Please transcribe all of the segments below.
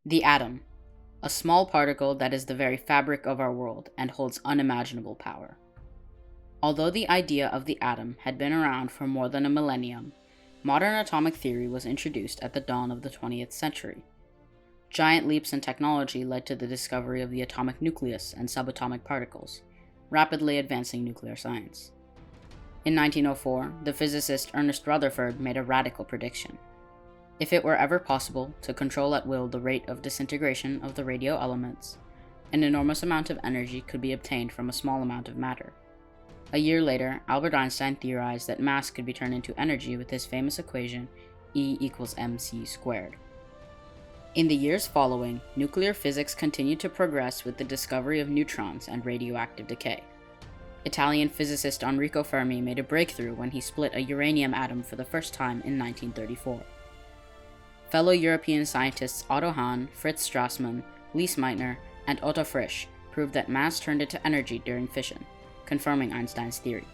The atom, a small particle that is the very fabric of our world and holds unimaginable power. Although the idea of the atom had been around for more than a millennium, modern atomic theory was introduced at the dawn of the 20th century. Giant leaps in technology led to the discovery of the atomic nucleus and subatomic particles, rapidly advancing nuclear science. In 1904, the physicist Ernest Rutherford made a radical prediction. If it were ever possible to control at will the rate of disintegration of the radio elements, an enormous amount of energy could be obtained from a small amount of matter. A year later, Albert Einstein theorized that mass could be turned into energy with his famous equation E equals mc squared. In the years following, nuclear physics continued to progress with the discovery of neutrons and radioactive decay. Italian physicist Enrico Fermi made a breakthrough when he split a uranium atom for the first time in 1934. Fellow European scientists Otto Hahn, Fritz Strassmann, Lise Meitner, and Otto Frisch proved that mass turned into energy during fission, confirming Einstein's theory.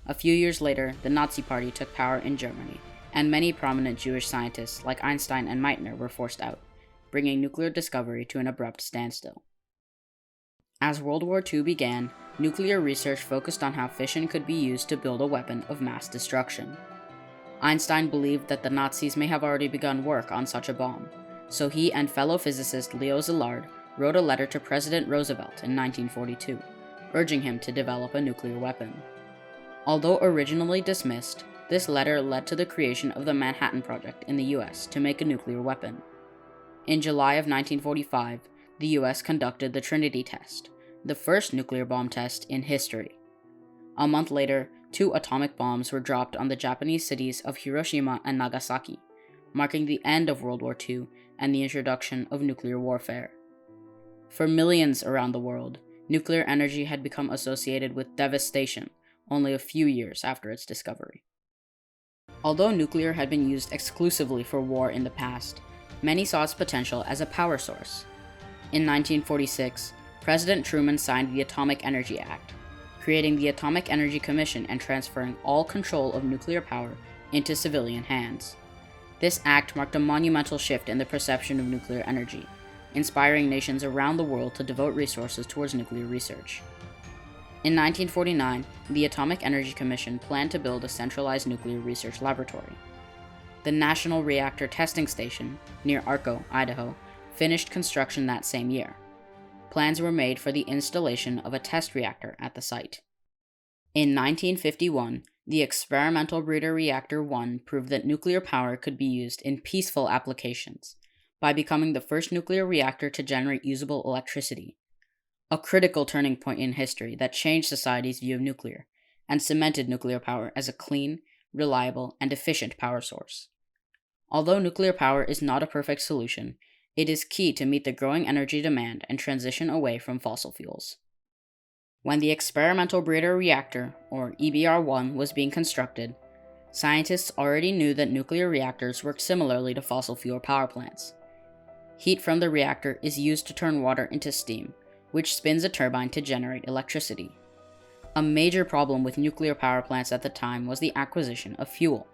A few years later, the Nazi Party took power in Germany, and many prominent Jewish scientists like Einstein and Meitner were forced out, bringing nuclear discovery to an abrupt standstill. As World War II began, nuclear research focused on how fission could be used to build a weapon of mass destruction. Einstein believed that the Nazis may have already begun work on such a bomb, so he and fellow physicist Leo Szilard wrote a letter to President Roosevelt in 1942, urging him to develop a nuclear weapon. Although originally dismissed, this letter led to the creation of the Manhattan Project in the US to make a nuclear weapon. In July of 1945, the US conducted the Trinity test, the first nuclear bomb test in history. A month later, 2 atomic bombs were dropped on the Japanese cities of Hiroshima and Nagasaki, marking the end of World War II and the introduction of nuclear warfare. For millions around the world, nuclear energy had become associated with devastation only a few years after its discovery. Although nuclear had been used exclusively for war in the past, many saw its potential as a power source. In 1946, President Truman signed the Atomic Energy Act, creating the Atomic Energy Commission and transferring all control of nuclear power into civilian hands. This act marked a monumental shift in the perception of nuclear energy, inspiring nations around the world to devote resources towards nuclear research. In 1949, the Atomic Energy Commission planned to build a centralized nuclear research laboratory. The National Reactor Testing Station, near Arco, Idaho, finished construction that same year. Plans were made for the installation of a test reactor at the site. In 1951, the experimental breeder reactor 1 proved that nuclear power could be used in peaceful applications by becoming the first nuclear reactor to generate usable electricity, a critical turning point in history that changed society's view of nuclear and cemented nuclear power as a clean, reliable, and efficient power source. Although nuclear power is not a perfect solution, it is key to meet the growing energy demand and transition away from fossil fuels. When the experimental breeder reactor, or EBR-1, was being constructed, scientists already knew that nuclear reactors work similarly to fossil fuel power plants. Heat from the reactor is used to turn water into steam, which spins a turbine to generate electricity. A major problem with nuclear power plants at the time was the acquisition of fuel.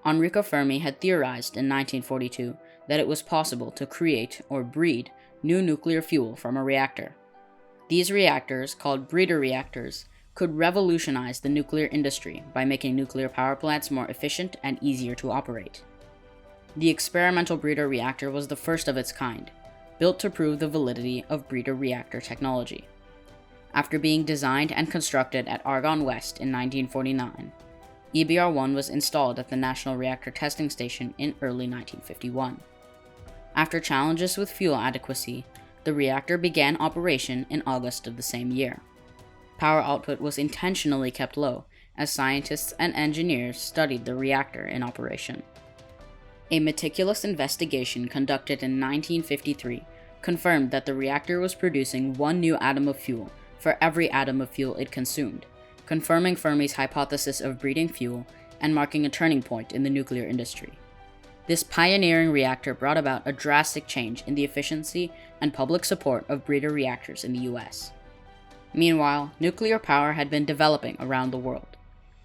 Enrico Fermi had theorized in 1942 that it was possible to create or breed new nuclear fuel from a reactor. These reactors, called breeder reactors, could revolutionize the nuclear industry by making nuclear power plants more efficient and easier to operate. The experimental breeder reactor was the first of its kind, built to prove the validity of breeder reactor technology. After being designed and constructed at Argonne West in 1949, EBR-1 was installed at the National Reactor Testing Station in early 1951. After challenges with fuel adequacy, the reactor began operation in August of the same year. Power output was intentionally kept low as scientists and engineers studied the reactor in operation. A meticulous investigation conducted in 1953 confirmed that the reactor was producing 1 new atom of fuel for every atom of fuel it consumed, confirming Fermi's hypothesis of breeding fuel and marking a turning point in the nuclear industry. This pioneering reactor brought about a drastic change in the efficiency and public support of breeder reactors in the US. Meanwhile, nuclear power had been developing around the world.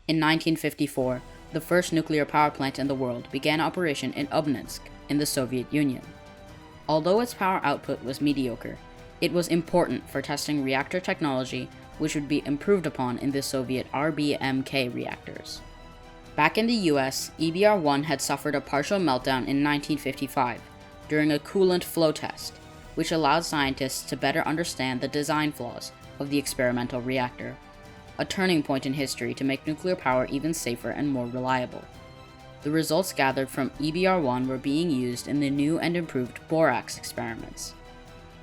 In 1954, the first nuclear power plant in the world began operation in Obninsk in the Soviet Union. Although its power output was mediocre, it was important for testing reactor technology, which would be improved upon in the Soviet RBMK reactors. Back in the US, EBR-1 had suffered a partial meltdown in 1955 during a coolant flow test, which allowed scientists to better understand the design flaws of the experimental reactor, a turning point in history to make nuclear power even safer and more reliable. The results gathered from EBR-1 were being used in the new and improved borax experiments.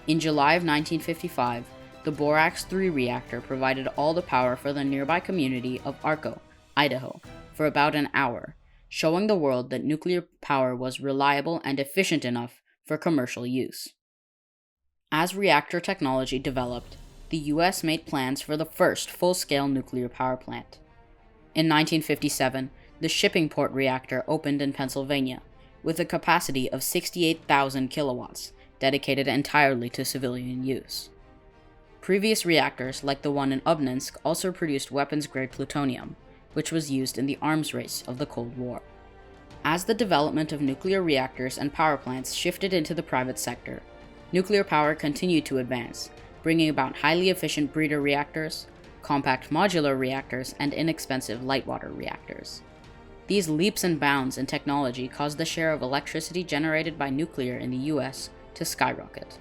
In July of 1955, the borax-3 reactor provided all the power for the nearby community of Arco, Idaho, for about an hour, showing the world that nuclear power was reliable and efficient enough for commercial use. As reactor technology developed, the US made plans for the first full-scale nuclear power plant. In 1957, the Shippingport reactor opened in Pennsylvania, with a capacity of 68,000 kilowatts, dedicated entirely to civilian use. Previous reactors, like the one in Obninsk, also produced weapons-grade plutonium, which was used in the arms race of the Cold War. As the development of nuclear reactors and power plants shifted into the private sector, nuclear power continued to advance, bringing about highly efficient breeder reactors, compact modular reactors, and inexpensive light water reactors. These leaps and bounds in technology caused the share of electricity generated by nuclear in the US to skyrocket.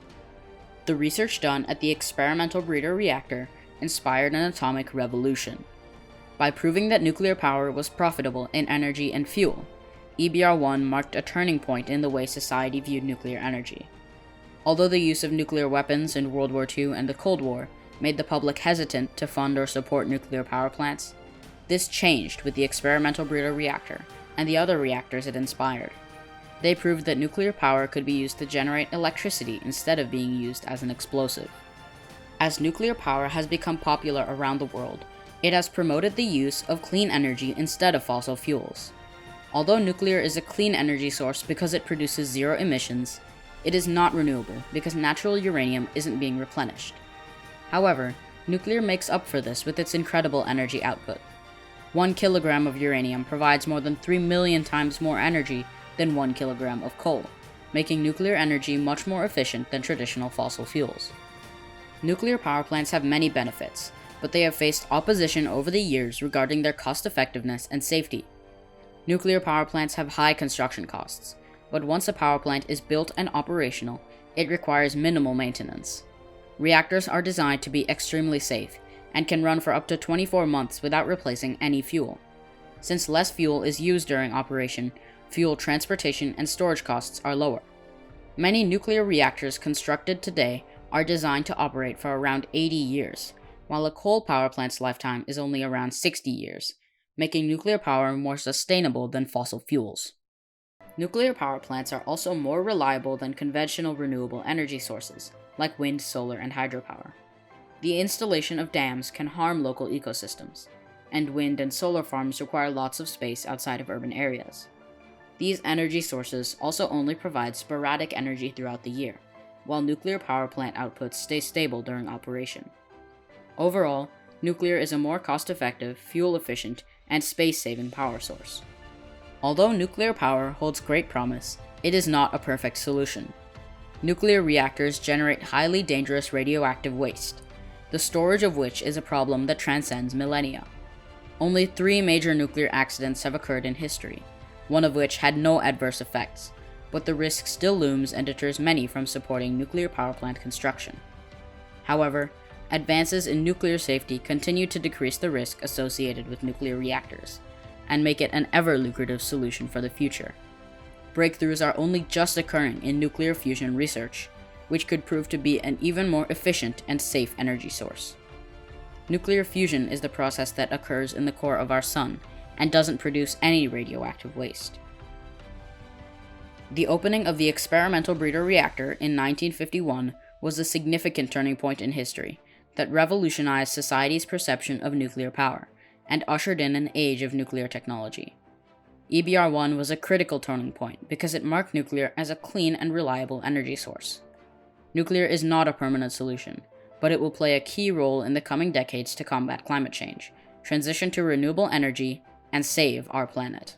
The research done at the experimental breeder reactor inspired an atomic revolution. By proving that nuclear power was profitable in energy and fuel, EBR-1 marked a turning point in the way society viewed nuclear energy. Although the use of nuclear weapons in World War II and the Cold War made the public hesitant to fund or support nuclear power plants, this changed with the experimental breeder reactor and the other reactors it inspired. They proved that nuclear power could be used to generate electricity instead of being used as an explosive. As nuclear power has become popular around the world, it has promoted the use of clean energy instead of fossil fuels. Although nuclear is a clean energy source because it produces zero emissions, it is not renewable because natural uranium isn't being replenished. However, nuclear makes up for this with its incredible energy output. 1 kilogram of uranium provides more than 3 million times more energy than 1 kilogram of coal, making nuclear energy much more efficient than traditional fossil fuels. Nuclear power plants have many benefits, but they have faced opposition over the years regarding their cost-effectiveness and safety. Nuclear power plants have high construction costs, but once a power plant is built and operational, it requires minimal maintenance. Reactors are designed to be extremely safe and can run for up to 24 months without replacing any fuel. Since less fuel is used during operation, fuel transportation and storage costs are lower. Many nuclear reactors constructed today are designed to operate for around 80 years, while a coal power plant's lifetime is only around 60 years, making nuclear power more sustainable than fossil fuels. Nuclear power plants are also more reliable than conventional renewable energy sources, like wind, solar, and hydropower. The installation of dams can harm local ecosystems, and wind and solar farms require lots of space outside of urban areas. These energy sources also only provide sporadic energy throughout the year, while nuclear power plant outputs stay stable during operation. Overall, nuclear is a more cost-effective, fuel-efficient, and space-saving power source. Although nuclear power holds great promise, it is not a perfect solution. Nuclear reactors generate highly dangerous radioactive waste, the storage of which is a problem that transcends millennia. Only 3 major nuclear accidents have occurred in history, one of which had no adverse effects, but the risk still looms and deters many from supporting nuclear power plant construction. However, advances in nuclear safety continue to decrease the risk associated with nuclear reactors, and make it an ever-lucrative solution for the future. Breakthroughs are only just occurring in nuclear fusion research, which could prove to be an even more efficient and safe energy source. Nuclear fusion is the process that occurs in the core of our sun and doesn't produce any radioactive waste. The opening of the experimental breeder reactor in 1951 was a significant turning point in history that revolutionized society's perception of nuclear power and ushered in an age of nuclear technology. EBR-1 was a critical turning point because it marked nuclear as a clean and reliable energy source. Nuclear is not a permanent solution, but it will play a key role in the coming decades to combat climate change, transition to renewable energy, and save our planet.